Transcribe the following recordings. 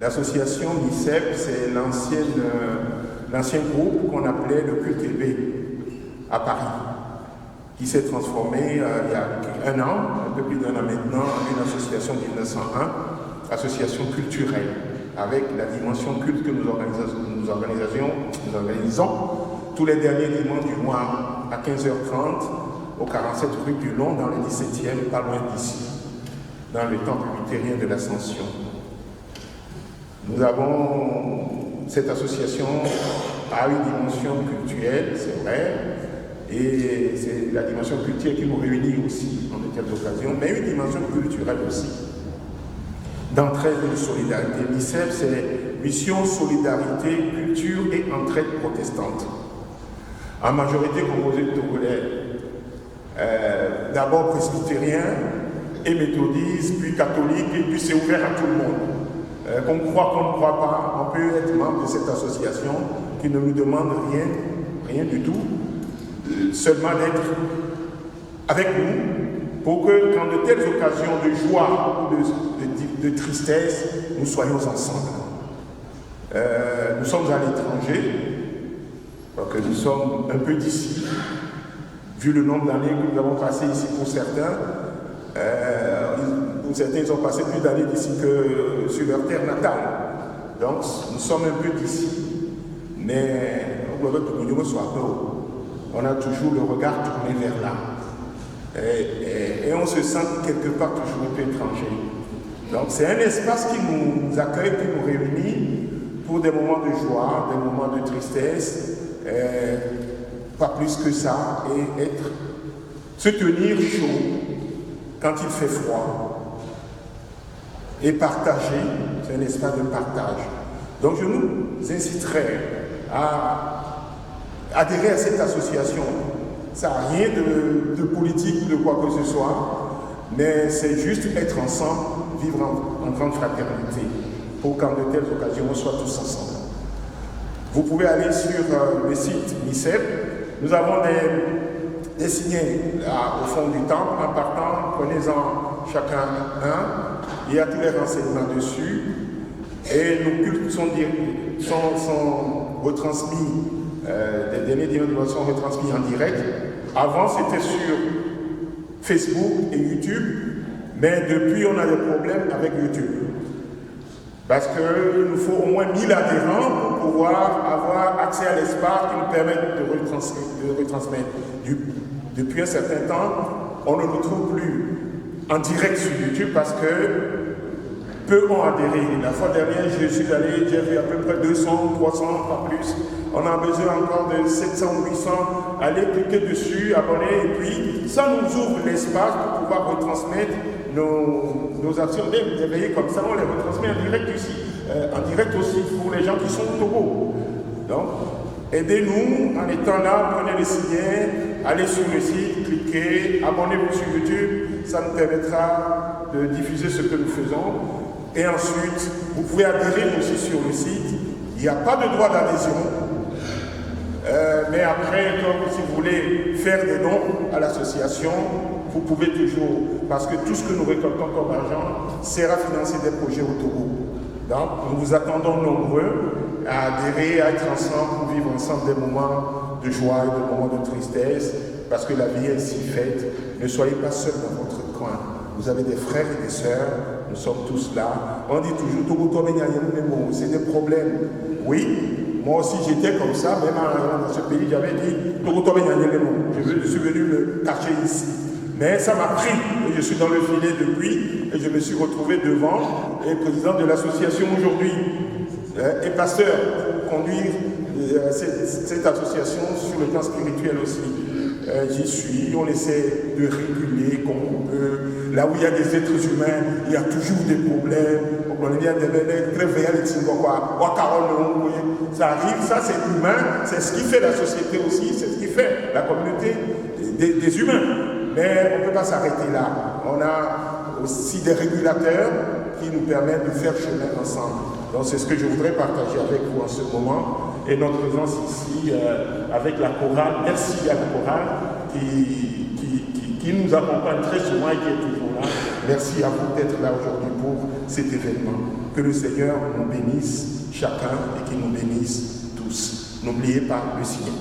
L'association MICEP, c'est l'ancien groupe qu'on appelait le Culte élevé à Paris, qui s'est transformé il y a un an, un peu plus d'un an maintenant, en une association de 1901, association culturelle, avec la dimension culte que nous organisons tous les derniers dimanches du mois à 15h30 au 47 rue du Long, dans le 17e, pas loin d'ici, dans le temple luthérien de l'Ascension. Nous avons, cette association a une dimension culturelle, c'est vrai, et c'est la dimension culturelle qui nous réunit aussi en de telles occasions, mais une dimension culturelle aussi, d'entraide et de solidarité. MICEP, c'est Mission Solidarité, Culture et Entraide Protestante. En majorité composée de Togolais, d'abord presbytériens et méthodistes, puis catholiques, et puis c'est ouvert à tout le monde. Qu'on croit, qu'on ne croit pas, on peut être membre de cette association qui ne nous demande rien du tout, seulement d'être avec nous pour que, dans de telles occasions de joie ou de tristesse, nous soyons ensemble. Nous sommes à l'étranger, parce que nous sommes un peu d'ici, vu le nombre d'années que nous avons passé ici pour certains. Pour certains, ils ont passé plus d'années d'ici que sur leur terre natale. Donc, nous sommes un peu d'ici, mais on a toujours le regard tourné vers là. Et on se sent quelque part toujours un peu étranger. Donc, c'est un espace qui nous accueille, qui nous réunit pour des moments de joie, des moments de tristesse, pas plus que ça, et se tenir chaud quand il fait froid, et partager, c'est un espace de partage. Donc je nous inciterai à adhérer à cette association. Ça n'a rien de politique ou de quoi que ce soit, mais c'est juste être ensemble, vivre en grande fraternité, pour qu'en de telles occasions, on soit tous ensemble. Vous pouvez aller sur le site MICEP. Nous avons des signets là, au fond du temple. En partant, prenez-en chacun un. Il y a tous les renseignements dessus. Et nos cultes sont retransmis, les derniers dimanches sont retransmis en direct. Avant, c'était sur Facebook et YouTube, mais depuis, on a des problèmes avec YouTube. Parce qu'il nous faut au moins 1000 adhérents pour pouvoir avoir accès à l'espace qui nous permet de retransmettre. Depuis un certain temps, on ne nous trouve plus en direct sur YouTube parce que peu ont adhéré. La fois dernière, je suis allé, j'ai vu à peu près 200, 300, pas plus. On a besoin encore de 700, 800. Allez cliquer dessus, abonner, et puis ça nous ouvre l'espace pour pouvoir retransmettre nos actions. Vous voyez, comme ça, on les retransmet en direct ici. En direct aussi pour les gens qui sont au Togo. Donc, aidez-nous en étant là, prenez les signets, allez sur le site, cliquez, abonnez-vous sur YouTube, ça nous permettra de diffuser ce que nous faisons. Et ensuite, vous pouvez adhérer aussi sur le site. Il n'y a pas de droit d'adhésion. Mais après, comme si vous voulez faire des dons à l'association, vous pouvez toujours, parce que tout ce que nous récoltons comme argent sert à financer des projets au Togo. Donc, nous vous attendons nombreux à adhérer, à être ensemble, pour vivre ensemble des moments de joie et des moments de tristesse, parce que la vie est ainsi faite. Ne soyez pas seuls dans votre coin. Vous avez des frères et des sœurs, nous sommes tous là. On dit toujours, Togo, c'est des problèmes. Oui, moi aussi j'étais comme ça, même dans ce pays, j'avais dit, Togo, je suis venu me cacher ici. Mais ça m'a pris, et je suis dans le filet depuis, et je me suis retrouvé devant, et président de l'association aujourd'hui, et pasteur, pour conduire cette association sur le plan spirituel aussi. J'y suis, on essaie de réguler comme on peut. Là où il y a des êtres humains, il y a toujours des problèmes. Ça arrive, ça c'est humain, c'est ce qui fait la société aussi, c'est ce qui fait la communauté des humains. Mais on ne peut pas s'arrêter là. On a aussi des régulateurs qui nous permettent de faire chemin ensemble. Donc c'est ce que je voudrais partager avec vous en ce moment. Et notre présence ici avec la chorale, merci à la chorale qui qui nous accompagne très souvent et qui est toujours là. Merci à vous d'être là aujourd'hui pour cet événement. Que le Seigneur nous bénisse chacun et qu'il nous bénisse tous. N'oubliez pas le signer.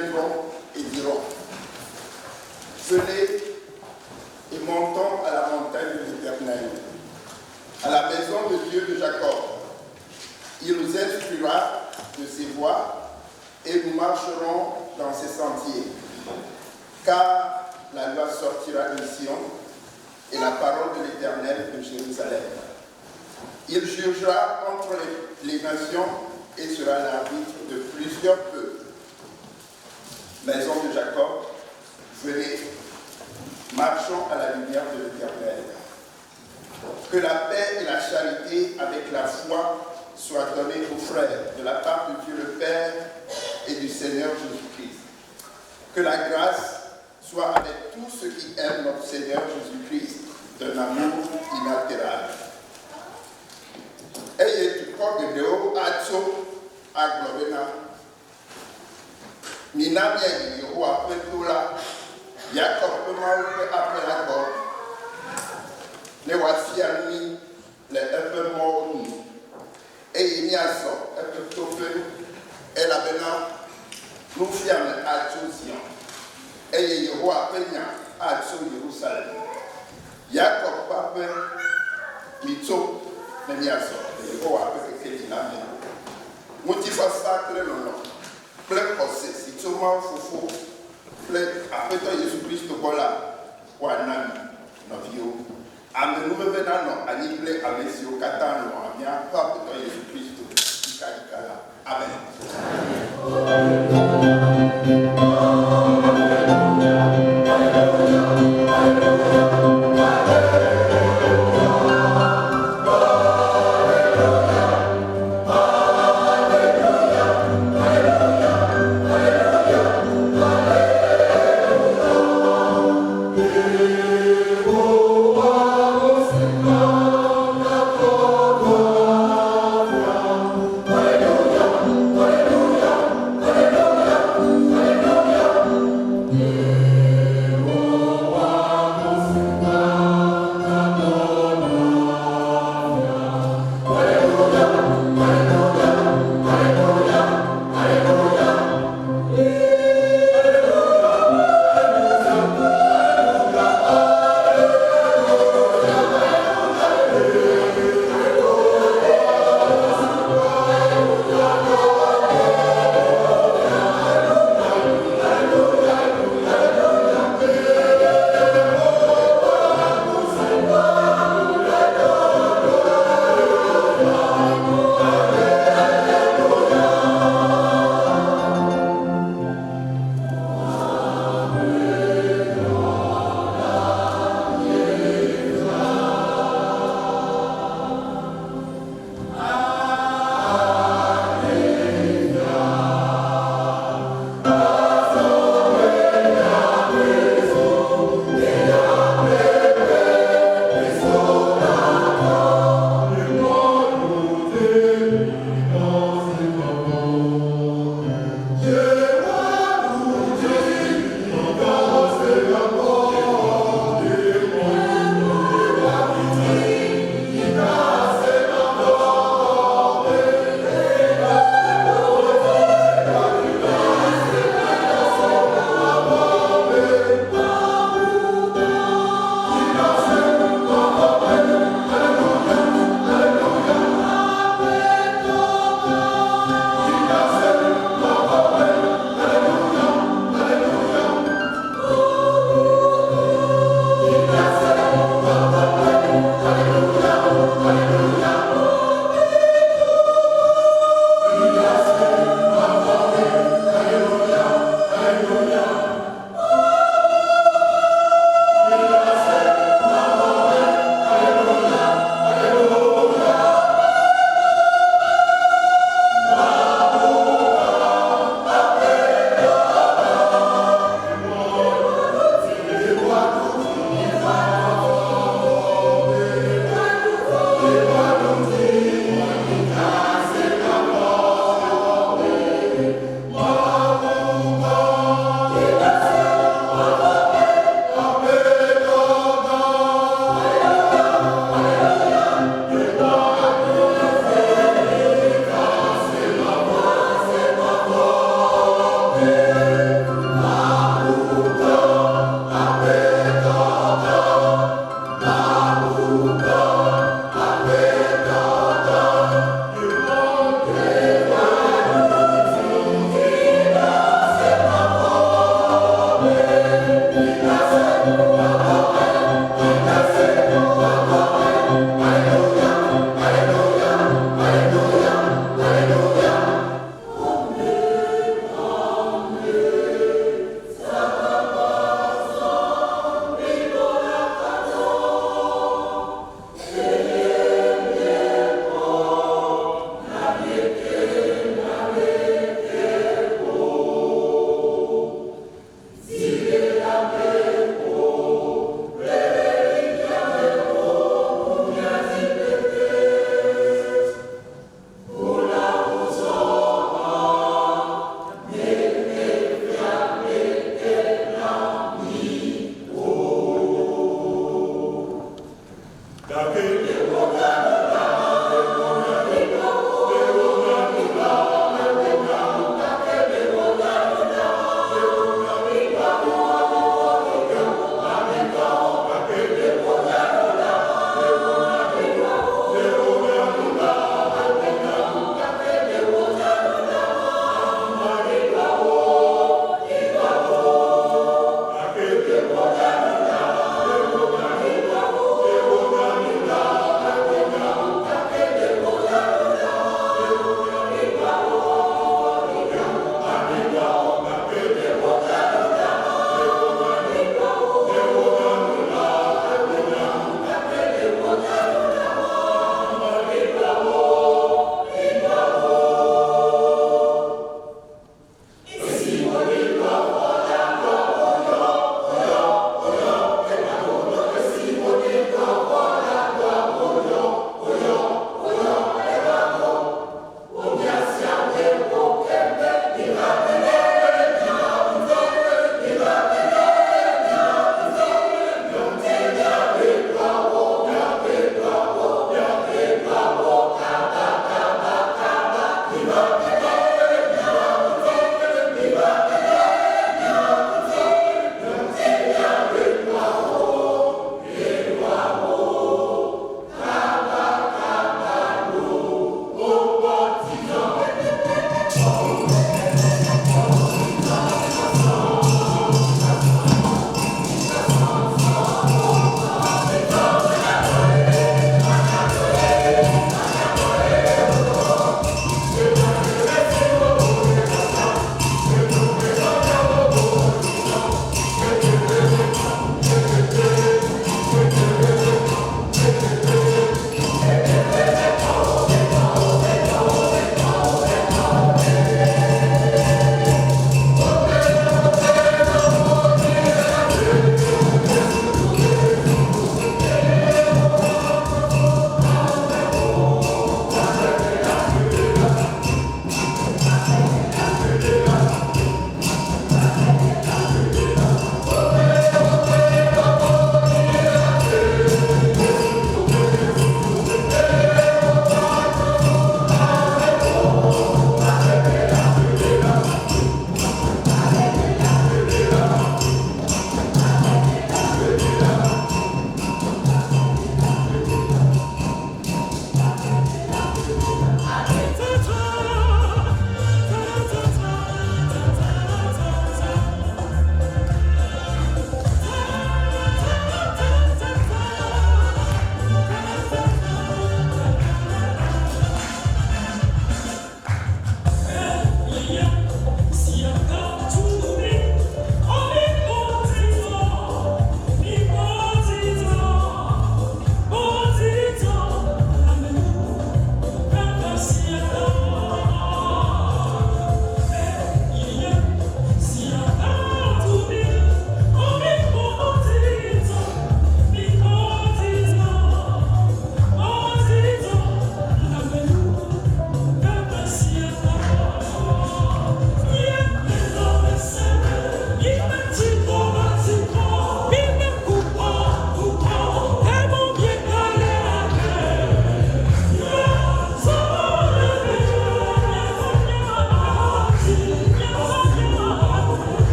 viendront et diront, venez et montons à la montagne de l'Éternel, à la maison de Dieu de Jacob. Il nous instruira de ses voies et nous marcherons dans ses sentiers. Car la loi sortira de Sion et la parole de l'Éternel de Jérusalem. Il jugera entre les nations et sera l'arbitre de plusieurs peuples. Maison de Jacob, venez, marchons à la lumière de l'Éternel. Que la paix et la charité avec la foi soient données aux frères de la part de Dieu le Père et du Seigneur Jésus-Christ. Que la grâce soit avec tous ceux qui aiment notre Seigneur Jésus-Christ d'un amour inaltérable. Eye tu crois que Déo a tso à Globena. Minamia Yého après tout là. Jacob peut m'enlever après la gorge. Ne voici à lui les peu morts. Et il y a ça, un peu topé. Et la bena, nous fions à Josion. Et il y a roi Peña à Jérusalem. Jacob pape, Mito, mais il y a ça. Et il y a roi Peña qui l'a mis. Motif à ça, très long. Plein procès, si tout le monde foufou, plein, après toi, Jésus-Christ, voilà, ou un ami, notre vieux. Amen. Nous venons à l'île avec ce Catano, à bien, pas pour toi, Jésus-Christ, Amen. Hallelujah.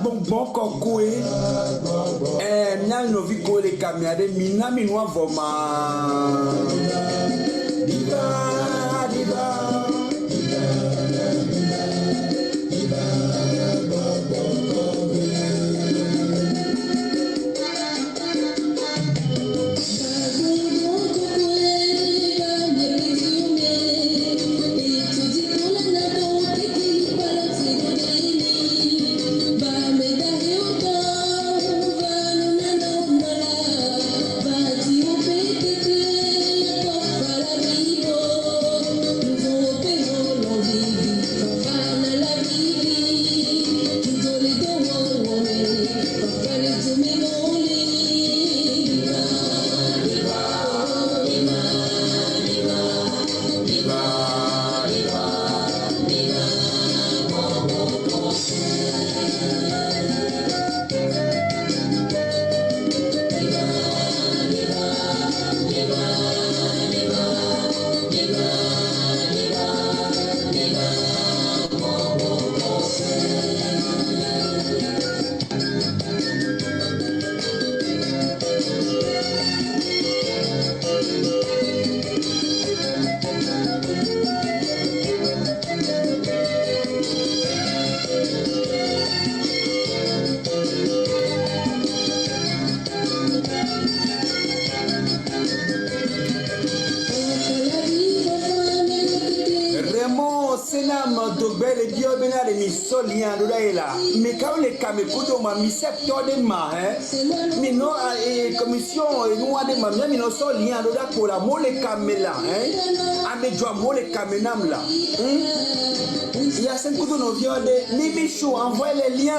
bon kokwe nyano viko le kamiade minami noa voma diva diva mais quand les caméras ma mi secteur de ma mais non commission nous a des mamans mais non sont liens pour la mole caméla avec joie mole caménam là il y a 5 coups de nos vieux de Mibichou envoie les liens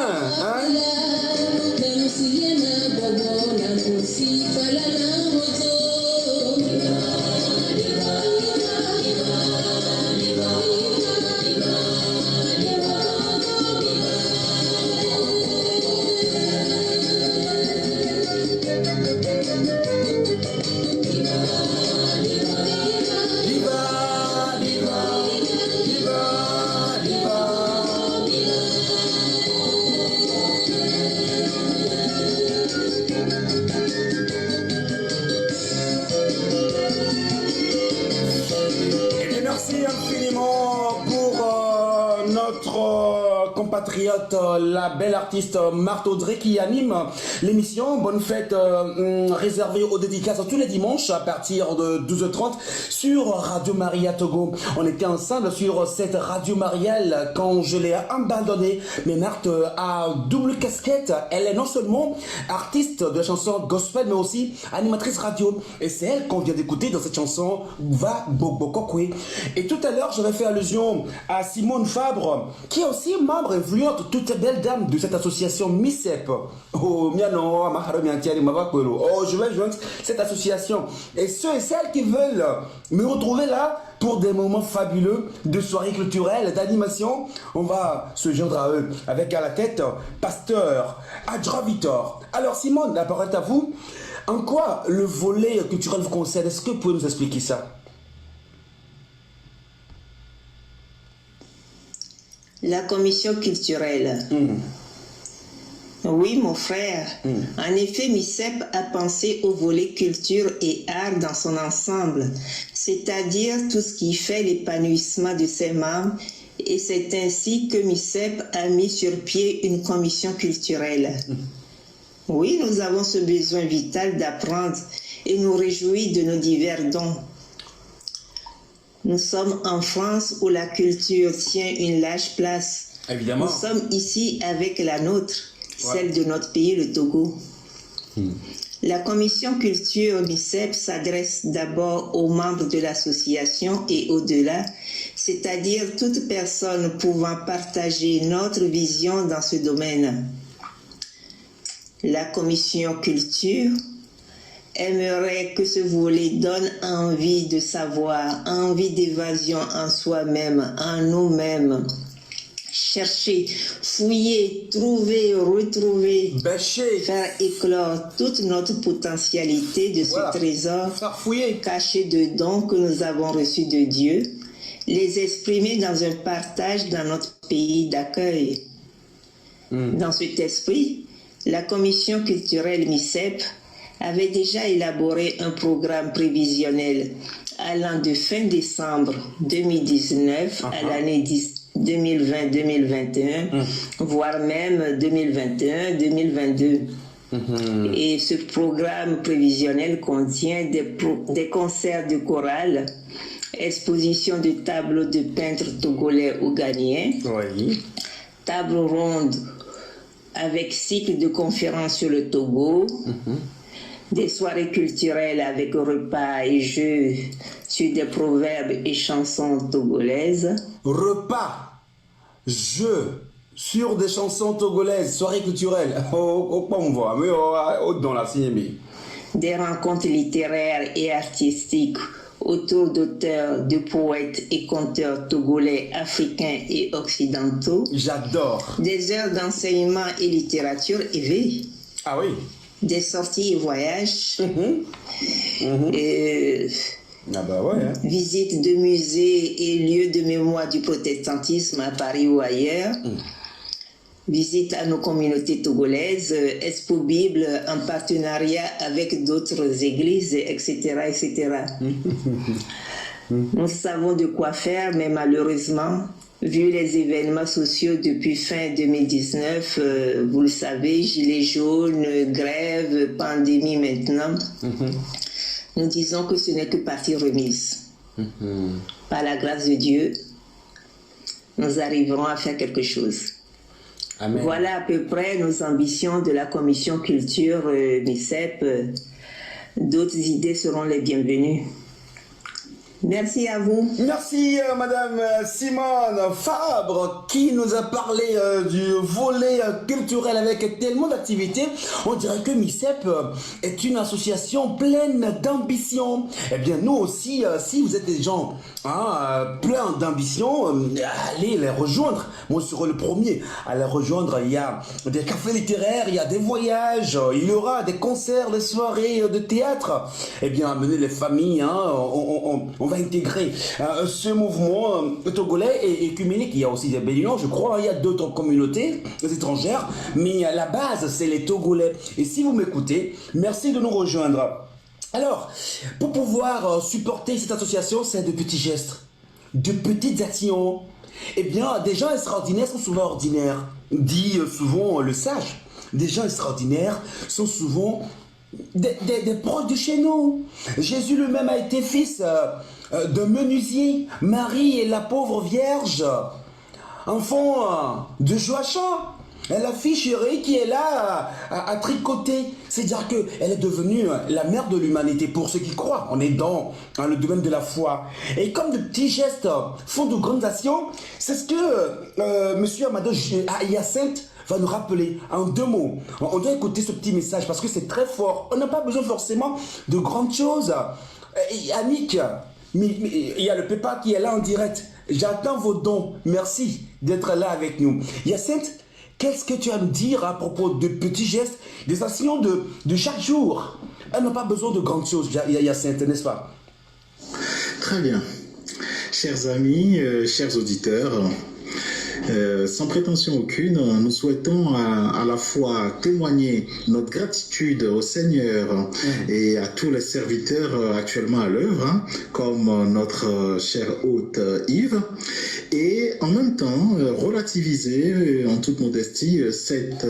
compatriote, la belle artiste Marthe Audrey qui anime l'émission Bonne Fête réservée aux dédicaces tous les dimanches à partir de 12h30 sur Radio Maria Togo. On était ensemble sur cette Radio Marielle quand je l'ai abandonnée. Mais Marthe a double casquette. Elle est non seulement artiste de la chanson gospel mais aussi animatrice radio. Et c'est elle qu'on vient d'écouter dans cette chanson Va Bobo Kokwe. Et tout à l'heure j'avais fait allusion à Simone Fabre qui est aussi membre influente, toute belle dame de cette association MICEP. Oh, je vais joindre cette association. Et ceux et celles qui veulent me retrouver là pour des moments fabuleux de soirées culturelles, d'animation, on va se joindre à eux avec à la tête Pasteur Adjra Vitor. Alors Simone, la parole est à vous. En quoi le volet culturel vous concerne? Est-ce que vous pouvez nous expliquer ça? La commission culturelle. Oui, mon frère. En effet, MICEP a pensé au volet culture et art dans son ensemble, c'est-à-dire tout ce qui fait l'épanouissement de ses membres, et c'est ainsi que MICEP a mis sur pied une commission culturelle. Oui, nous avons ce besoin vital d'apprendre et nous réjouir de nos divers dons. Nous sommes en France où la culture tient une large place. Évidemment. Nous sommes ici avec la nôtre, celle de notre pays, le Togo. La commission culture MICEP s'adresse d'abord aux membres de l'association et au-delà, c'est-à-dire toute personne pouvant partager notre vision dans ce domaine. La commission culture aimerait que ce volet donne envie de savoir, envie d'évasion en soi-même, en nous-mêmes. Chercher, fouiller, trouver, retrouver, bêcher, faire éclore toute notre potentialité de ce trésor caché de dons que nous avons reçus de Dieu, les exprimer dans un partage dans notre pays d'accueil. Dans cet esprit, la commission culturelle MICEP avait déjà élaboré un programme prévisionnel allant de fin décembre 2019 à l'année 2020-2021, voire même 2021-2022. Et ce programme prévisionnel contient des concerts de chorale, exposition de tableaux de peintres togolais ou ghanéens, table ronde avec cycle de conférences sur le Togo, des soirées culturelles avec repas et jeux sur des proverbes et chansons togolaises. Repas, jeux sur des chansons togolaises, soirées culturelles. Pas on voit, mais dans la cinéma. Des rencontres littéraires et artistiques autour d'auteurs, de poètes et conteurs togolais, africains et occidentaux. J'adore. Des heures d'enseignement et littérature éveillée. Ah oui. Des sorties et voyages. Ah bah ouais. Visite de musées et lieux de mémoire du protestantisme à Paris ou ailleurs. Visite à nos communautés togolaises, Expo Bible en partenariat avec d'autres églises, etc. etc. Nous savons de quoi faire, mais malheureusement, vu les événements sociaux depuis fin 2019, vous le savez, gilets jaunes, grève, pandémie maintenant, nous disons que ce n'est que partie remise. Par la grâce de Dieu, nous arriverons à faire quelque chose. Amen. Voilà à peu près nos ambitions de la commission culture MICEP. D'autres idées seront les bienvenues. Merci à vous. Merci Madame Simone Fabre qui nous a parlé du volet culturel avec tellement d'activités. On dirait que MICEP est une association pleine d'ambition. Eh bien nous aussi, si vous êtes des gens pleins d'ambition, allez les rejoindre. Moi je serai le premier à les rejoindre. Il y a des cafés littéraires, il y a des voyages, il y aura des concerts, des soirées de théâtre. Eh bien amenez les familles, on va intégrer ce mouvement togolais et écuménique. Il y a aussi des Béninois, je crois, il y a d'autres communautés étrangères, mais la base, c'est les Togolais. Et si vous m'écoutez, merci de nous rejoindre. Alors, pour pouvoir supporter cette association, c'est de petits gestes, de petites actions. Eh bien, des gens extraordinaires sont souvent ordinaires, dit souvent le sage. Des gens extraordinaires sont souvent des proches de chez nous. Jésus lui-même a été fils de menuisier. Marie est la pauvre vierge, enfant de Joachim. La fille chérie qui est là à tricoter. C'est-à-dire qu'elle est devenue la mère de l'humanité pour ceux qui croient. On est dans le domaine de la foi. Et comme de petits gestes font de grandes actions, c'est ce que Monsieur Amado Hyacinthe va nous rappeler en 2 mots. On doit écouter ce petit message parce que c'est très fort. On n'a pas besoin forcément de grandes choses. Annick, il y a le Pépa qui est là en direct. J'attends vos dons. Merci d'être là avec nous. Hyacinthe, qu'est-ce que tu as à nous dire à propos de petits gestes, des actions de chaque jour? Elle n'a pas besoin de grandes choses, Hyacinthe, n'est-ce pas? Très bien. Chers amis, chers auditeurs, sans prétention aucune, nous souhaitons à la fois témoigner notre gratitude au Seigneur et à tous les serviteurs actuellement à l'œuvre, comme notre cher hôte Yves, et en même temps relativiser en toute modestie cette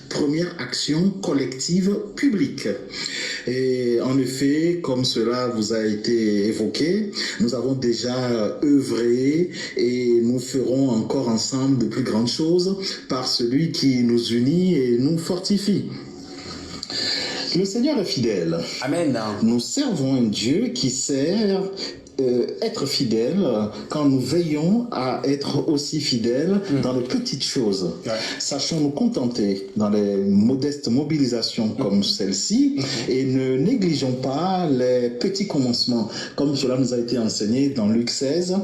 première action collective publique. Et en effet, comme cela vous a été évoqué, nous avons déjà œuvré et nous ferons encore ensemble de plus grandes choses par celui qui nous unit et nous fortifie. Le Seigneur est fidèle. Amen. Nous servons un Dieu qui sert être fidèle quand nous veillons à être aussi fidèles dans les petites choses. Sachons nous contenter dans les modestes mobilisations comme celle-ci et ne négligeons pas les petits commencements comme cela nous a été enseigné dans Luc 16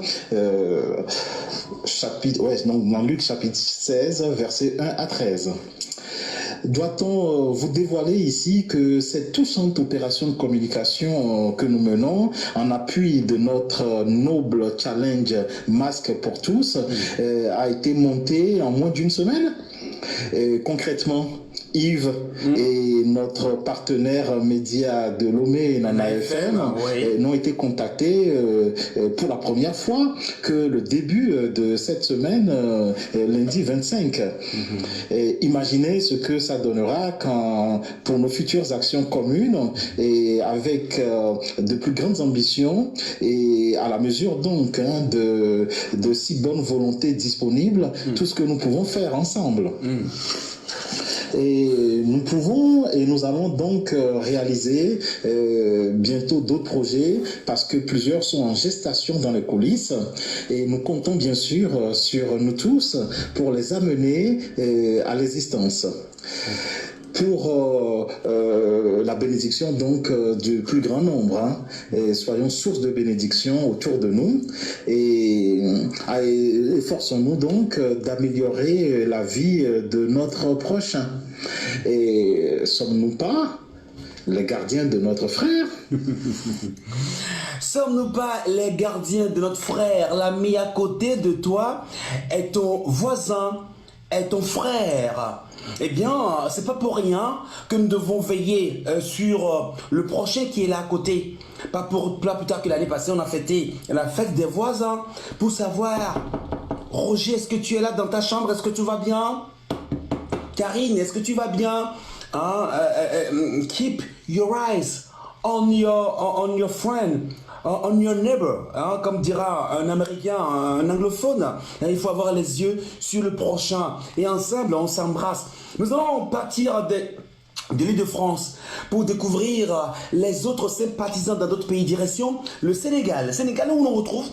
dans Luc chapitre 16 versets 1 à 13. doit-on vous dévoiler ici que cette touchante opération de communication que nous menons en appui de notre noble challenge Masque pour tous a été montée en moins d'une semaine? Concrètement, Yves et notre partenaire média de Lomé, Nana FM, n'ont été contactés pour la première fois que le début de cette semaine, lundi 25. Imaginez ce que ça donnera quand, pour nos futures actions communes et avec de plus grandes ambitions et à la mesure donc de si bonne volonté disponible, tout ce que nous pouvons faire ensemble. Et nous pouvons et nous allons donc réaliser bientôt d'autres projets parce que plusieurs sont en gestation dans les coulisses et nous comptons bien sûr sur nous tous pour les amener à l'existence. Pour la bénédiction donc du plus grand nombre, hein, et soyons source de bénédiction autour de nous et efforçons-nous donc d'améliorer la vie de notre prochain. Et sommes-nous pas les gardiens de notre frère? Sommes-nous pas les gardiens de notre frère? L'ami à côté de toi est ton voisin, est ton frère. Eh bien, c'est pas pour rien que nous devons veiller sur le prochain qui est là à côté. Pas plus tard que l'année passée, on a fêté la fête des voisins pour savoir, Roger, est-ce que tu es là dans ta chambre? Est-ce que tu vas bien? Karine, est-ce que tu vas bien? Keep your eyes on your friend. On your neighbor, hein, comme dira un Américain, un anglophone. Il faut avoir les yeux sur le prochain. Et ensemble, on s'embrasse. Nous allons partir de l'île de France pour découvrir les autres sympathisants dans d'autres pays. Direction le Sénégal. Le Sénégal où on retrouve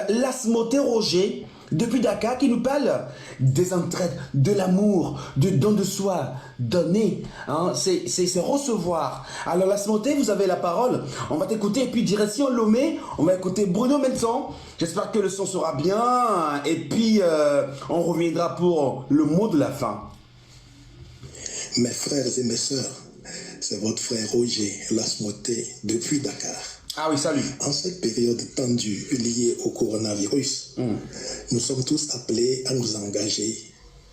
Lasmoté Roger depuis Dakar qui nous parle des entraides, de l'amour, du don de soi, donner, hein, c'est recevoir. Alors Lasmoté, vous avez la parole, on va t'écouter et puis direction Lomé, on va écouter Bruno Menson. J'espère que le son sera bien et puis on reviendra pour le mot de la fin. Mes frères et mes sœurs, c'est votre frère Roger Lasmoté depuis Dakar. Ah oui, salut. En cette période tendue liée au coronavirus, nous sommes tous appelés à nous engager,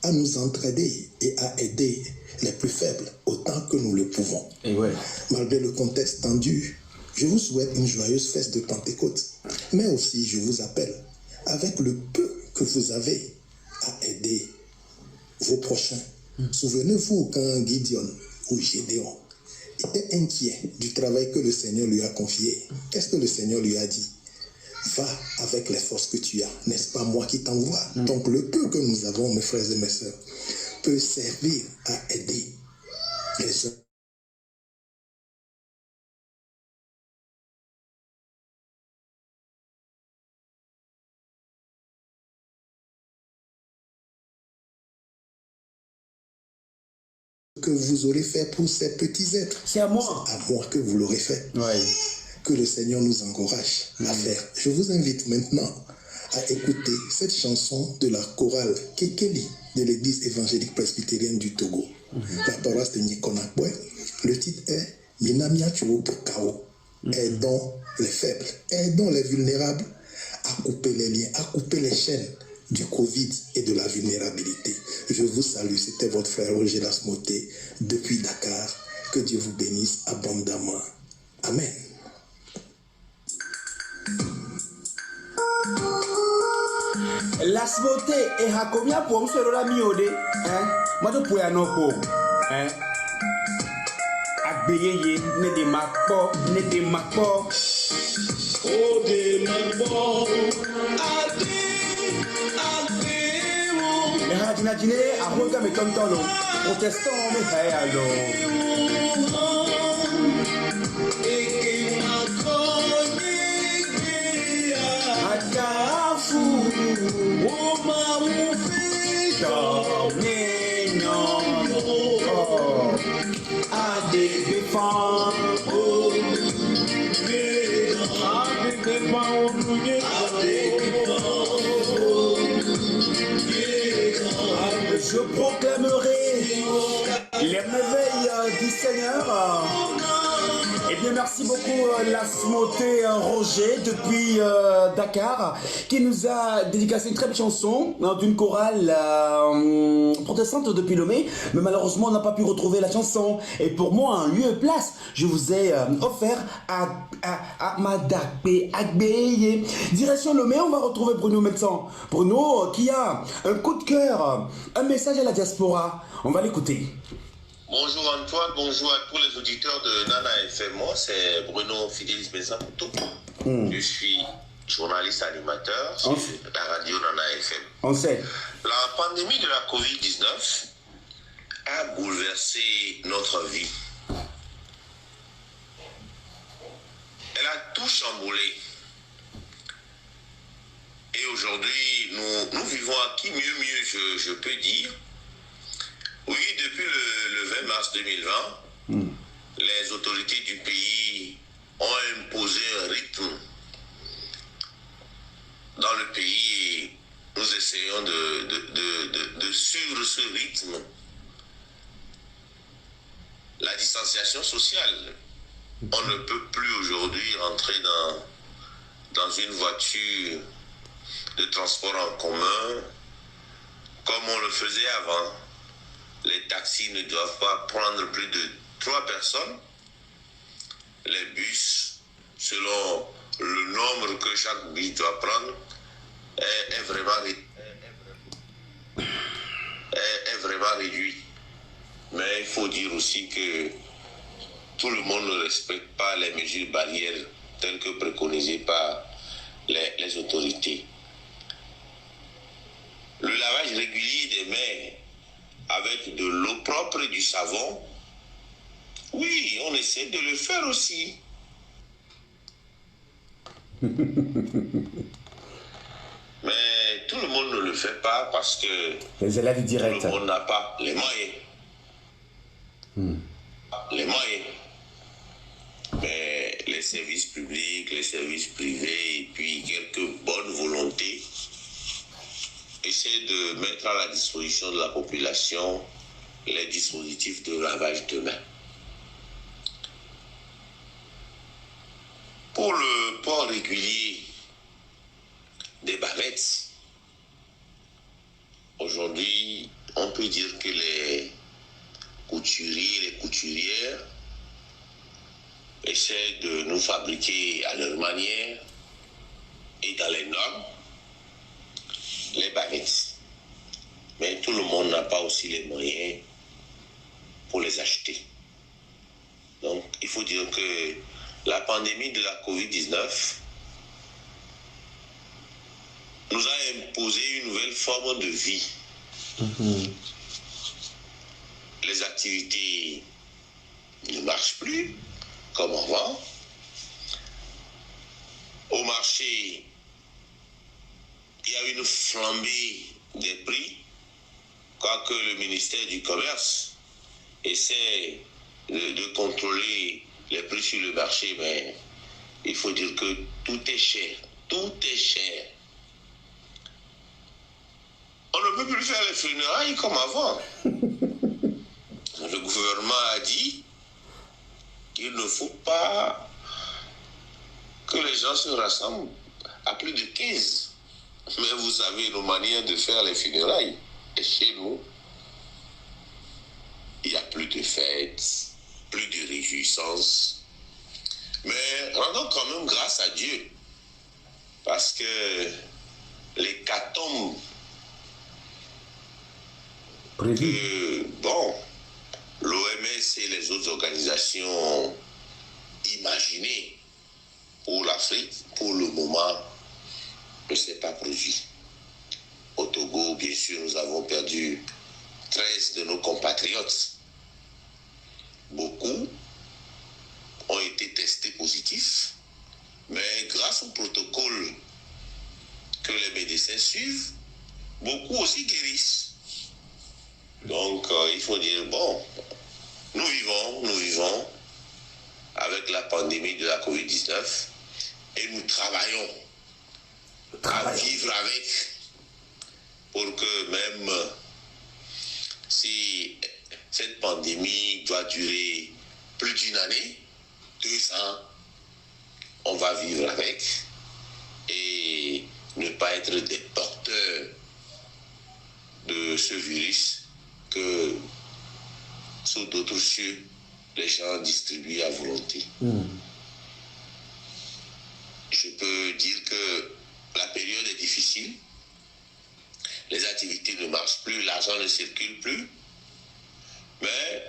à nous entraider et à aider les plus faibles autant que nous le pouvons. Et ouais. Malgré le contexte tendu, je vous souhaite une joyeuse fête de Pentecôte. Mais aussi, je vous appelle, avec le peu que vous avez, à aider vos prochains. Souvenez-vous quand Gideon ou Gédéon était inquiet du travail que le Seigneur lui a confié. Qu'est-ce que le Seigneur lui a dit? Va avec les forces que tu as, n'est-ce pas moi qui t'envoie? Donc le peu que nous avons, mes frères et mes sœurs, peut servir à aider les uns. Que vous aurez fait pour ces petits êtres. C'est à moi. C'est à moi que vous l'aurez fait. Ouais. Que le Seigneur nous encourage à faire. Je vous invite maintenant à écouter cette chanson de la chorale Kekeli de l'église évangélique presbytérienne du Togo, la paroisse de Nikonakwe. Le titre est Minamia Chuo Kao. Aidons les faibles, aidons les vulnérables à couper les liens, à couper les chaînes du Covid et de la vulnérabilité. Je vous salue, c'était votre frère Roger Lasmoté depuis Dakar. Que Dieu vous bénisse abondamment. Amen. Lasmoté et Hakomia pour me faire la miode. Moi je peux en oppo. Agbeyeye ne de makpo, ne de makpo. Oh de makpo. Mais Radina Dine a rega me tontolo. Protestant me hay alors. Je proclamerai les Merci beaucoup Lasmoté Roger depuis Dakar qui nous a dédicacé une très belle chanson d'une chorale protestante depuis Lomé, mais malheureusement on n'a pas pu retrouver la chanson. Et pour moi, un lieu et place, je vous ai offert à Madakbe Agbeye. Direction Lomé, on va retrouver Bruno maintenant. Bruno qui a un coup de cœur, un message à la diaspora. On va l'écouter. Bonjour Antoine, bonjour à tous les auditeurs de Nana FM. Moi, c'est Bruno Fidelis Benzaputo. Je suis journaliste animateur sur la radio Nana FM. On sait. La pandémie de la Covid-19 a bouleversé notre vie. Elle a tout chamboulé. Et aujourd'hui, nous vivons à qui mieux, je peux dire. Oui, depuis le 20 mars 2020, les autorités du pays ont imposé un rythme dans le pays et nous essayons de suivre ce rythme. La distanciation sociale. On ne peut plus aujourd'hui rentrer dans une voiture de transport en commun comme on le faisait avant. Les taxis ne doivent pas prendre plus de 3 personnes. Les bus, selon le nombre que chaque bus doit prendre, est vraiment réduit. Mais il faut dire aussi que tout le monde ne respecte pas les mesures barrières telles que préconisées par les autorités. Le lavage régulier des mains avec de l'eau propre et du savon, oui, on essaie de le faire aussi. Mais tout le monde ne le fait pas parce que Les élèves directs. tout le monde n'a pas les moyens. Les moyens. Mais les services publics, les services privés et puis quelques bonnes volontés essaient de mettre à la disposition de la population les dispositifs de lavage de mains. Pour le port régulier des bavettes, aujourd'hui, on peut dire que les couturiers, les couturières essaient de nous fabriquer à leur manière et dans les normes les bavettes. Mais tout le monde n'a pas aussi les moyens pour les acheter. Donc, il faut dire que la pandémie de la Covid-19 nous a imposé une nouvelle forme de vie. Les activités ne marchent plus comme avant. Au marché, il y a une flambée des prix, quoique le ministère du Commerce essaie de contrôler les prix sur le marché, mais il faut dire que tout est cher. Tout est cher. On ne peut plus faire les funérailles comme avant. Le gouvernement a dit qu'il ne faut pas que les gens se rassemblent à plus de 15. Mais vous savez nos manières de faire les funérailles. Et chez nous, il n'y a plus de fêtes, plus de réjouissances. Mais rendons quand même grâce à Dieu. Parce que l'hécatombe l'OMS et les autres organisations imaginées pour l'Afrique, pour le moment, ne s'est pas produit. Au Togo, bien sûr, nous avons perdu 13 de nos compatriotes. Beaucoup ont été testés positifs, mais grâce au protocole que les médecins suivent, beaucoup aussi guérissent. Donc, il faut dire, bon, nous vivons avec la pandémie de la Covid-19 et nous travaillons à vivre avec pour que même si cette pandémie doit durer plus d'une année, 2 ans, on va vivre avec et ne pas être des porteurs de ce virus que sous d'autres cieux, les gens distribuent à volonté. Je peux dire que la période est difficile, les activités ne marchent plus, l'argent ne circule plus, mais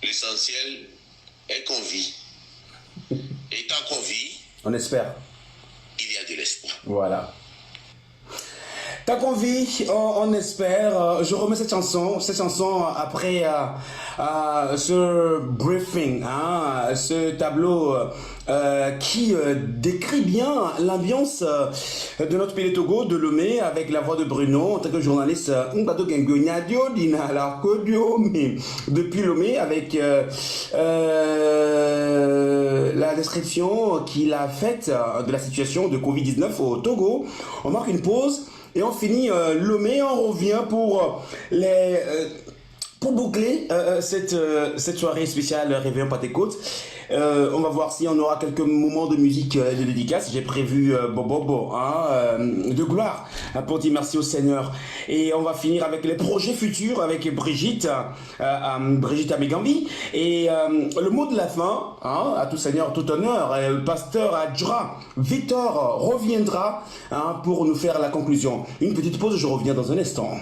l'essentiel est qu'on vit. Et tant qu'on vit, On espère. il y a de l'espoir. Voilà. Tant qu'on vit, on espère. Je remets cette chanson après ce briefing, hein, ce tableau qui décrit bien l'ambiance de notre pays de Togo, de Lomé, avec la voix de Bruno, en tant que journaliste depuis Lomé, avec la description qu'il a faite de la situation de Covid-19 au Togo. On marque une pause. Et on finit Lomé, on revient pour boucler cette soirée spéciale Réveillon Pentecôte. On va voir si on aura quelques moments de musique de dédicace. J'ai prévu Bobobo, de gloire, pour dire merci au Seigneur. Et on va finir avec les projets futurs avec Brigitte Amegambi. Et le mot de la fin, à tout Seigneur, tout honneur, le pasteur Adjra Victor reviendra pour nous faire la conclusion. Une petite pause, je reviens dans un instant.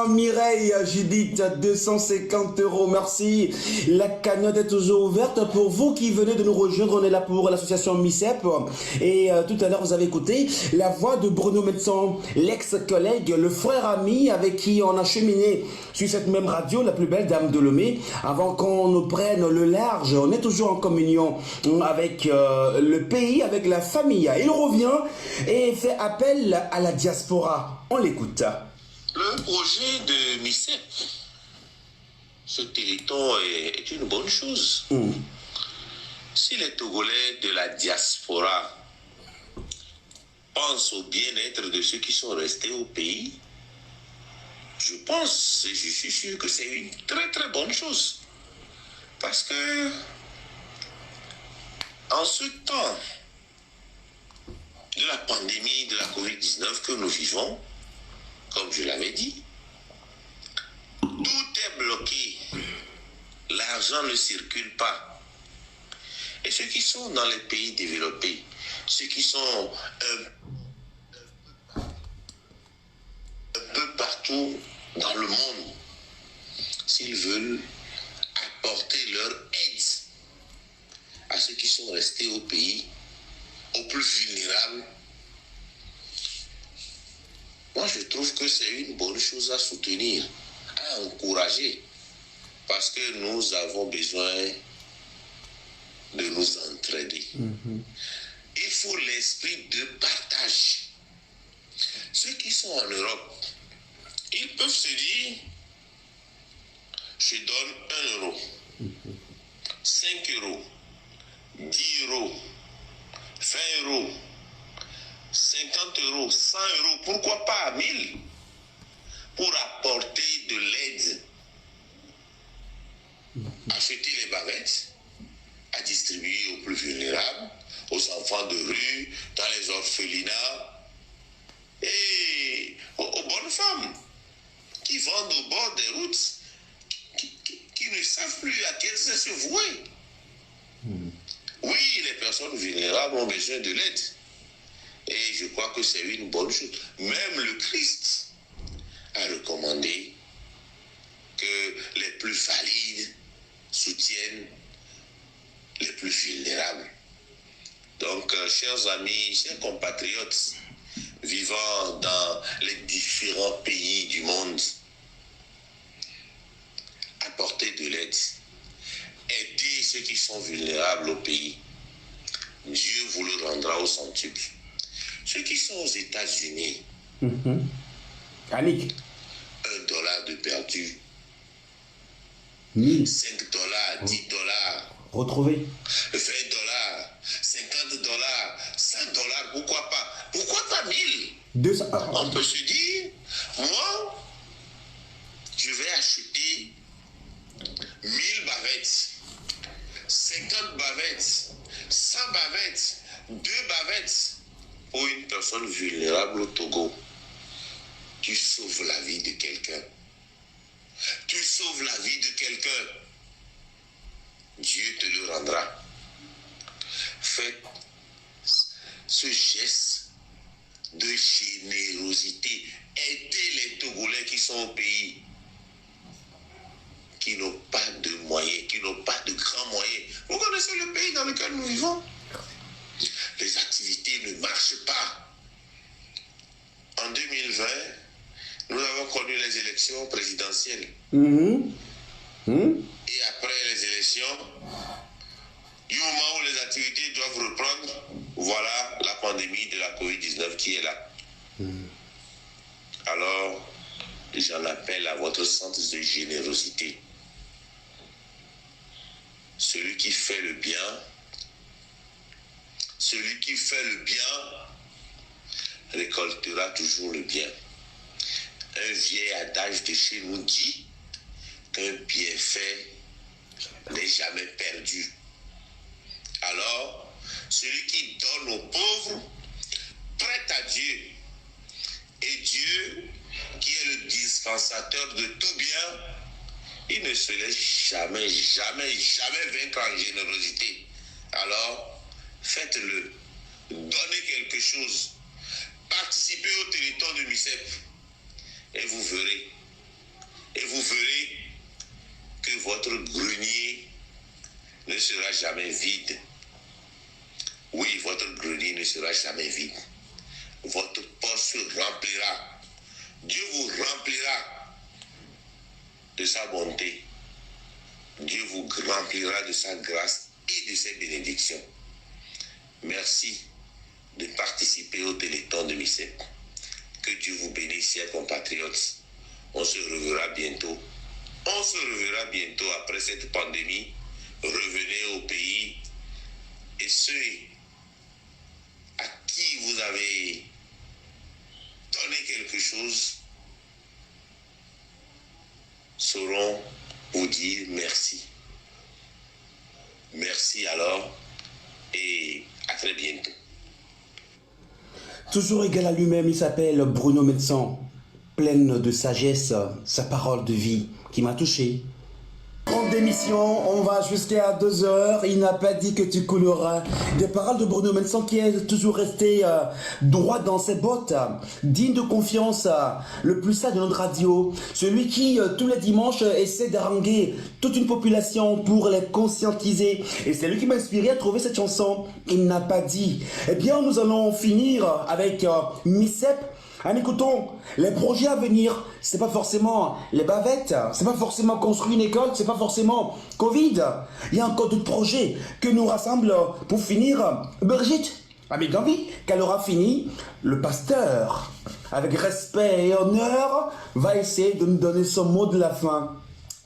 Mireille, Judith, 250 €, merci. La cagnotte est toujours ouverte pour vous qui venez de nous rejoindre. On est là pour l'association MICEP. Et tout à l'heure, vous avez écouté la voix de Bruno Metson, l'ex-collègue, le frère ami avec qui on a cheminé sur cette même radio, la plus belle dame de Lomé, avant qu'on nous prenne le large. On est toujours en communion avec le pays, avec la famille. Il revient et fait appel à la diaspora. On l'écoute. Le projet de MICEP, ce téléthon est une bonne chose. Si les Togolais de la diaspora pensent au bien-être de ceux qui sont restés au pays, je suis sûr que c'est une très très bonne chose. Parce que en ce temps de la pandémie de la Covid-19 que nous vivons, comme je l'avais dit, tout est bloqué. L'argent ne circule pas. Et ceux qui sont dans les pays développés, ceux qui sont un peu partout dans le monde, s'ils veulent apporter leur aide à ceux qui sont restés au pays, aux plus vulnérables, moi, je trouve que c'est une bonne chose à soutenir, à encourager, parce que nous avons besoin de nous entraider. Il faut l'esprit de partage. Ceux qui sont en Europe, ils peuvent se dire, je donne 1 €, 5 €, 10 €, 20 €, 50 €, 100 €, pourquoi pas 1000, pour apporter de l'aide, acheter les bavettes, à distribuer aux plus vulnérables, aux enfants de rue, dans les orphelinats, et aux bonnes femmes qui vendent au bord des routes, qui ne savent plus à quel sens se vouer. Oui, les personnes vulnérables ont besoin de l'aide. Et je crois que c'est une bonne chose. Même le Christ a recommandé que les plus valides soutiennent les plus vulnérables. Donc, chers amis, chers compatriotes, vivant dans les différents pays du monde, apportez de l'aide, aidez ceux qui sont vulnérables au pays. Dieu vous le rendra au centuple. Ceux qui sont aux États-Unis, Annick. $1 de perdu, 5 $, 10 $, Retrouvé. 20 $, 50 $, 100 $, pourquoi pas? Pourquoi pas 1000? 200. On peut se dire, moi, je vais acheter 1000 bavettes, 50 bavettes, 100 bavettes, 2 bavettes pour une personne vulnérable au Togo. Tu sauves la vie de quelqu'un. Tu sauves la vie de quelqu'un. Dieu te le rendra. Faites ce geste de générosité. Aidez les Togolais qui sont au pays, qui n'ont pas de moyens, qui n'ont pas de grands moyens. Vous connaissez le pays dans lequel nous vivons? Les activités ne marchent pas. En 2020, nous avons connu les élections présidentielles. Et après les élections, du moment où les activités doivent reprendre, voilà la pandémie de la COVID-19 qui est là. Alors, j'en appelle à votre sens de générosité. Celui qui fait le bien, récoltera toujours le bien. Un vieil adage de chez nous dit qu'un bienfait n'est jamais perdu. Alors, celui qui donne aux pauvres prête à Dieu. Et Dieu, qui est le dispensateur de tout bien, il ne se laisse jamais vaincre en générosité. Alors, faites-le. Donnez quelque chose. Participez au téléthon de MICEP. Et vous verrez que votre grenier ne sera jamais vide. Oui, votre grenier ne sera jamais vide. Votre poche se remplira. Dieu vous remplira de sa bonté. Dieu vous remplira de sa grâce et de ses bénédictions. Merci de participer au téléthon de MICEP. Que Dieu vous bénisse, chers compatriotes. On se reverra bientôt. Après cette pandémie. Revenez au pays. Et ceux à qui vous avez donné quelque chose sauront vous dire merci. Merci alors et à très bientôt. Toujours égal à lui-même, il s'appelle Bruno Médecin, pleine de sagesse, sa parole de vie qui m'a touché. En démission, on va jusqu'à 2h, il n'a pas dit que tu couleras. Des paroles de Bruno Médecin qui est toujours resté droit dans ses bottes, digne de confiance, le plus sage de notre radio, celui qui tous les dimanches essaie d'haranguer toute une population pour les conscientiser. Et c'est lui qui m'a inspiré à trouver cette chanson, il n'a pas dit. Eh bien, nous allons finir avec MICEP. En écoutant les projets à venir, c'est pas forcément les bavettes, c'est pas forcément construire une école, c'est pas forcément Covid. Il y a encore d'autres projets que nous rassemblent pour finir. Brigitte, avec envie qu'elle aura fini, le pasteur, avec respect et honneur, va essayer de nous donner son mot de la fin.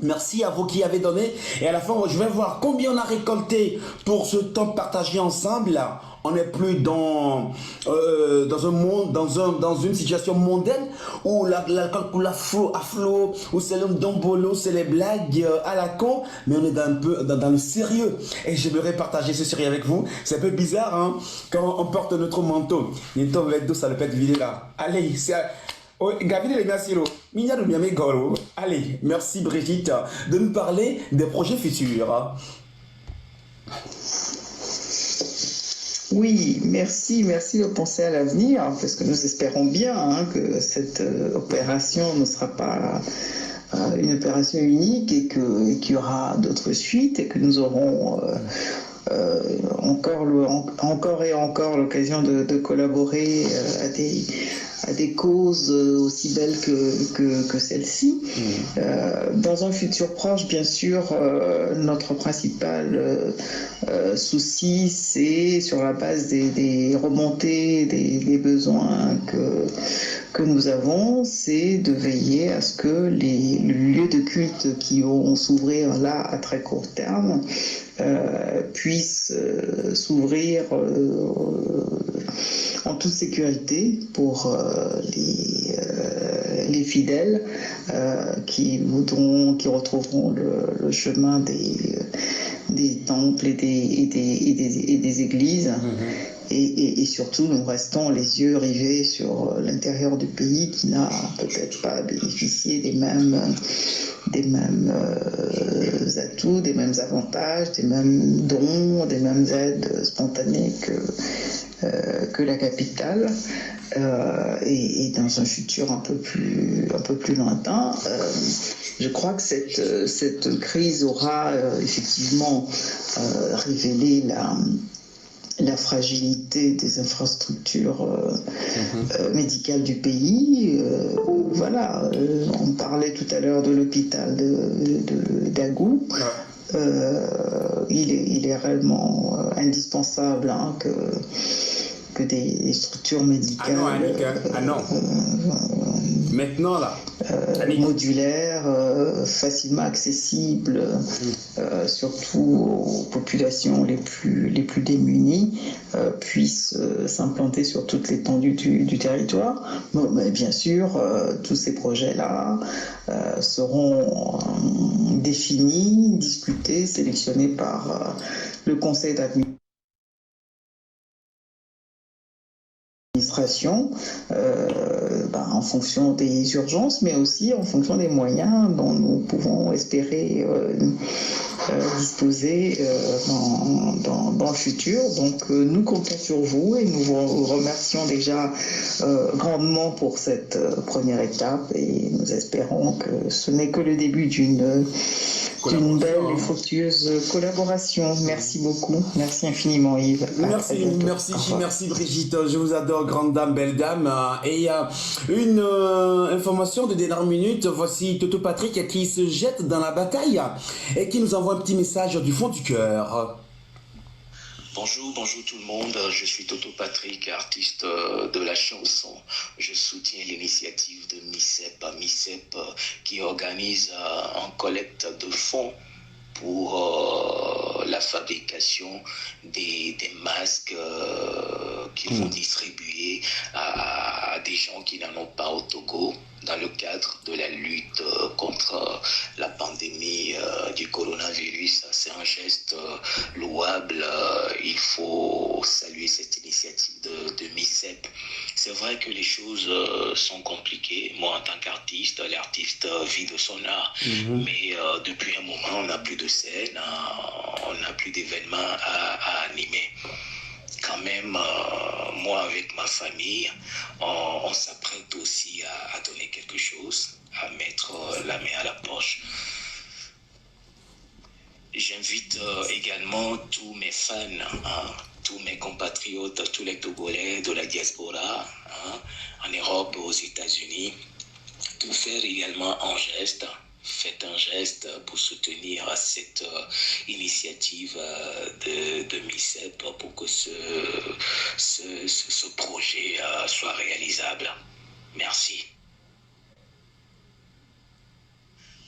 Merci à vous qui avez donné. Et à la fin, je vais voir combien on a récolté pour ce temps partagé ensemble. On n'est plus dans un monde, dans une situation mondaine où l'alcool coule à flot, où c'est l'homme d'ombolo, c'est les blagues à la con, mais on est un peu dans le sérieux. Et j'aimerais partager ce sérieux avec vous. C'est un peu bizarre, hein, quand on porte notre manteau. Il tombe avec ça le pète vidé là. Allez, c'est... Allez, merci Brigitte de nous parler des projets futurs. Oui, merci de penser à l'avenir, parce que nous espérons bien que cette opération ne sera pas une opération unique et qu'il y aura d'autres suites et que nous aurons encore et encore l'occasion de collaborer à des causes aussi belles que celle-ci. Dans un futur proche, bien sûr, notre principal souci, c'est sur la base des remontées, des besoins que nous avons, c'est de veiller à ce que les lieux de culte qui vont s'ouvrir là à très court terme puissent s'ouvrir en toute sécurité pour les fidèles qui retrouveront le chemin des temples et des églises. Et surtout, nous restons les yeux rivés sur l'intérieur du pays qui n'a peut-être pas bénéficié des mêmes atouts, des mêmes avantages, des mêmes dons, des mêmes aides spontanées que la capitale. Et dans un futur un peu plus lointain, je crois que cette crise aura effectivement révélé la fragilité des infrastructures médicales du pays. On parlait tout à l'heure de l'hôpital d'Agou. Il est réellement indispensable que des structures médicales maintenant là modulaires, facilement accessibles, surtout aux populations les plus démunies, puissent s'implanter sur toute l'étendue du territoire. Bon, mais bien sûr, tous ces projets-là seront définis, discutés, sélectionnés par le conseil d'administration en fonction des urgences, mais aussi en fonction des moyens dont nous pouvons espérer disposer dans le futur. Donc nous comptons sur vous et nous vous remercions déjà grandement pour cette première étape et nous espérons que ce n'est que le début d'une belle et fructueuse collaboration. Merci beaucoup. Merci infiniment Yves. Merci Brigitte. Je vous adore, grande dame, belle dame. Et une information de dernière minute. Voici Toto Patrick qui se jette dans la bataille et qui nous envoie un petit message du fond du cœur. Bonjour tout le monde, je suis Toto Patrick, artiste de la chanson. Je soutiens l'initiative de MICEP qui organise une collecte de fonds pour la fabrication des masques qu'ils vont distribuer à des gens qui n'en ont pas au Togo dans le cadre de la lutte contre la pandémie du coronavirus. C'est un geste louable. Il faut saluer cette initiative de MICEP. C'est vrai que les choses sont compliquées. Moi, en tant qu'artiste, l'artiste vit de son art. Mais depuis un moment, on n'a plus de scène, on n'a plus d'événements à animer. Quand même, moi avec ma famille, on s'apprête aussi à donner quelque chose, à mettre la main à la poche. J'invite également tous mes fans, tous mes compatriotes, tous les Togolais de la diaspora, en Europe, aux États-Unis, de faire également un geste. Faites un geste pour soutenir cette initiative de MICEP pour que ce projet soit réalisable. Merci.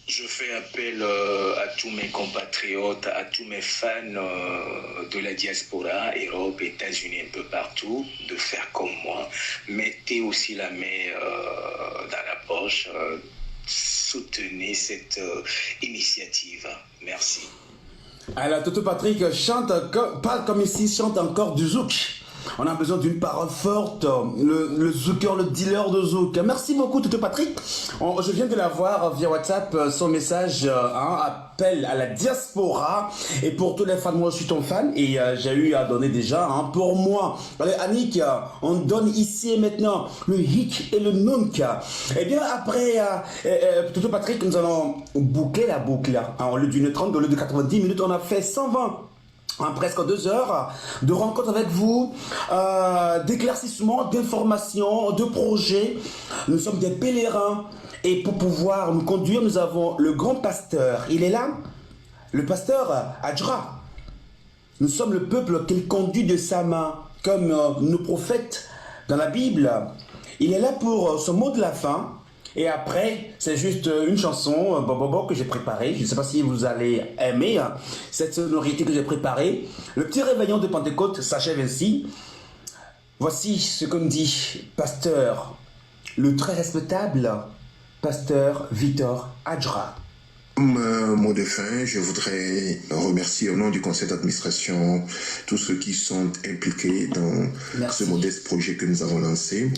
Je fais appel à tous mes compatriotes, à tous mes fans de la diaspora, Europe, États-Unis, un peu partout, de faire comme moi. Mettez aussi la main dans la poche. Soutenez cette initiative. Merci. Alors, Toto Patrick parle comme ici, chante encore du zouk. On a besoin d'une parole forte, le Zouker, le dealer de Zouk. Merci beaucoup, Toto Patrick. Je viens de l'avoir via WhatsApp, son message, appel à la diaspora. Et pour tous les fans, moi je suis ton fan et j'ai eu à donner déjà. Pour moi, allez, Annick, on donne ici et maintenant le hic et le nunk. Et bien après, Toto Patrick, nous allons boucler la boucle. Au lieu d'une 30, au lieu de 90 minutes, on a fait 120. Presque 2 heures de rencontres avec vous, d'éclaircissement, d'informations, de projets. Nous sommes des pèlerins et pour pouvoir nous conduire, nous avons le grand pasteur. Il est là, le pasteur Adjra. Nous sommes le peuple qu'il conduit de sa main, comme nos prophètes dans la Bible. Il est là pour ce mot de la fin. Et après, c'est juste une chanson que j'ai préparée. Je ne sais pas si vous allez aimer cette sonorité que j'ai préparée. Le petit réveillon de Pentecôte s'achève ainsi. Voici ce que me dit pasteur, le très respectable pasteur Victor Adjra. Comme mot de fin, je voudrais remercier au nom du conseil d'administration tous ceux qui sont impliqués dans ce modeste projet que nous avons lancé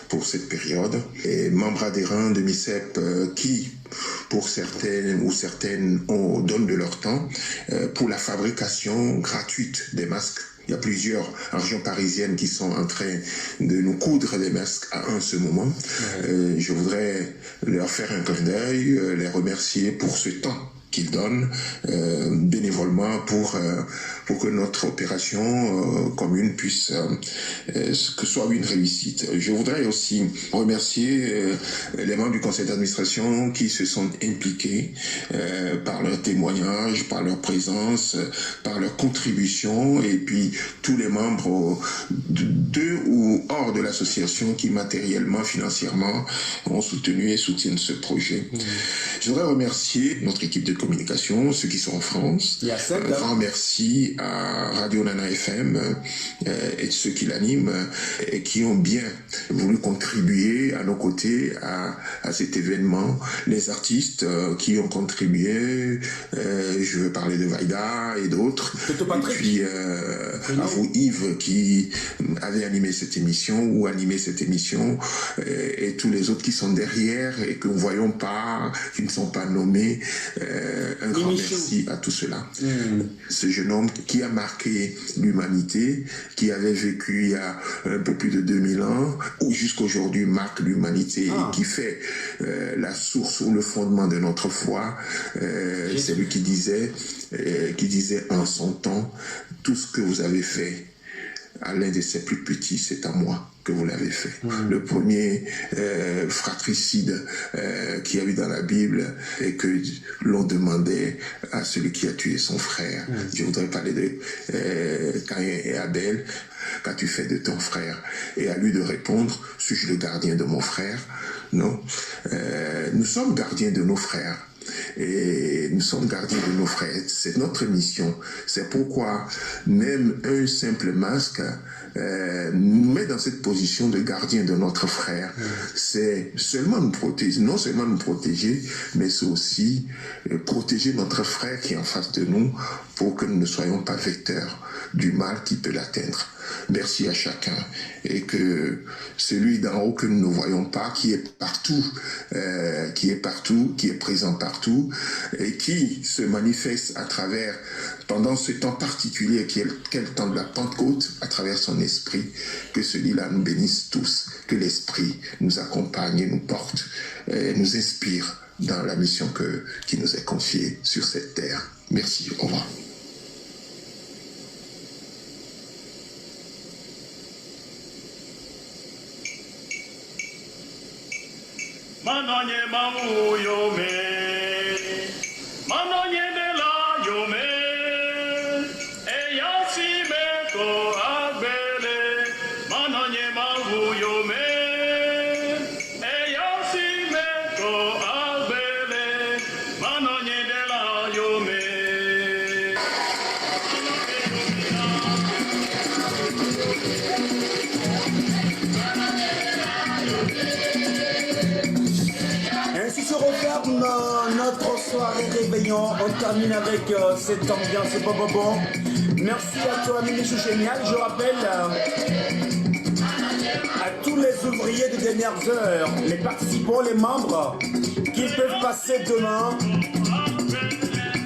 pour cette période. Et membres adhérents de MICEP qui, pour certains ou certaines, donnent de leur temps pour la fabrication gratuite des masques. Il y a plusieurs régions parisiennes qui sont en train de nous coudre des masques à ce moment. Je voudrais leur faire un clin d'œil, les remercier pour ce temps qu'ils donnent bénévolement pour que notre opération commune puisse que soit une réussite. Je voudrais aussi remercier les membres du conseil d'administration qui se sont impliqués par leur témoignage, par leur présence, par leur contribution, et puis tous les membres de ou hors de l'association qui matériellement, financièrement ont soutenu et soutiennent ce projet. Je voudrais remercier notre équipe de communication, ceux qui sont en France. Un grand merci à Radio Nana FM et ceux qui l'animent et qui ont bien voulu contribuer à nos côtés à cet événement. Les artistes qui ont contribué, je veux parler de Vaida et d'autres. Et puis à vous Yves qui avez animé cette émission ou animé cette émission et tous les autres qui sont derrière et que nous ne voyons pas, qui ne sont pas nommés. Un grand merci à tout cela. Ce jeune homme qui a marqué l'humanité, qui avait vécu il y a un peu plus de 2000 ans, ou jusqu'aujourd'hui marque l'humanité, et qui fait la source ou le fondement de notre foi. C'est lui qui disait en son temps, tout ce que vous avez fait à l'un de ses plus petits, c'est à moi que vous l'avez fait. Le premier fratricide qu'il y a eu dans la Bible et que l'on demandait à celui qui a tué son frère. Je voudrais parler de Caïn et Abel. Qu'as-tu fait de ton frère? Et à lui de répondre, suis-je le gardien de mon frère? Non. Nous sommes gardiens de nos frères. Et nous sommes gardiens de nos frères. C'est notre mission. C'est pourquoi même un simple masque nous met dans cette position de gardien de notre frère. C'est seulement nous protéger, non seulement nous protéger, mais c'est aussi protéger notre frère qui est en face de nous pour que nous ne soyons pas vecteurs du mal qui peut l'atteindre. Merci à chacun et que celui d'en haut que nous ne voyons pas, qui est partout, qui est présent partout et qui se manifeste à travers, pendant ce temps particulier qui est le temps de la Pentecôte, à travers son esprit, que celui-là nous bénisse tous, que l'esprit nous accompagne et nous porte, et nous inspire dans la mission qui nous est confiée sur cette terre. Merci, au revoir. Manonye mamu yome, manonye de la yome, eyasi meko agbele, manonye mamu yome, eyasi meko agbele, manonye de la yome. Ainsi se referme notre soirée réveillon. On termine avec cette ambiance bon. Merci à toi, Michou Génial. Je rappelle à tous les ouvriers des dernières heures, les participants, les membres, qu'ils peuvent passer demain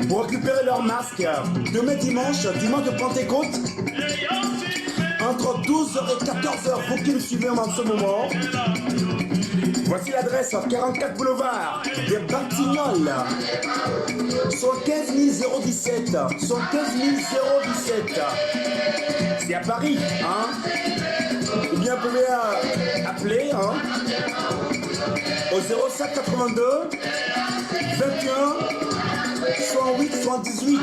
pour récupérer leur masque. Demain dimanche de Pentecôte, entre 12h et 14h, vous qui me suivez en ce moment. Voici l'adresse, 44 boulevard des Batignolles, 115 017, 115 017. C'est à Paris, hein. Ou bien vous pouvez appeler, hein, au 07 82 21 108 78.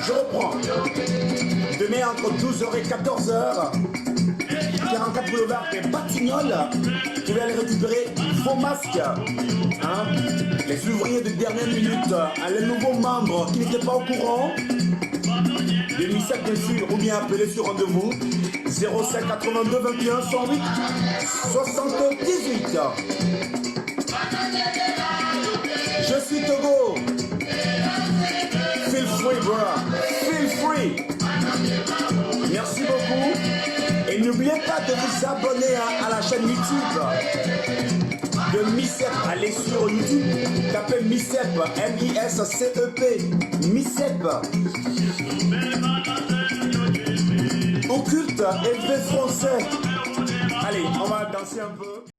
Je reprends. Demain entre 12h et 14h, 44 boulevard des Batignolles, vous pouvez aller récupérer vos masques. Hein? Les ouvriers de dernière minute, les nouveaux membres qui n'étaient pas au courant, des MICEP bien sûr, ou bien appelez sur rendez-vous 07 82 21 108 78. Je suis Togo. Feel free, bro. Feel free. Merci beaucoup. Et n'oubliez pas de vous abonner à la chaîne YouTube de MICEP. Allez sur YouTube, tapez MICEP, M-I-S-C-E-P, MICEP. Occulte élevé français. Allez, on va danser un peu.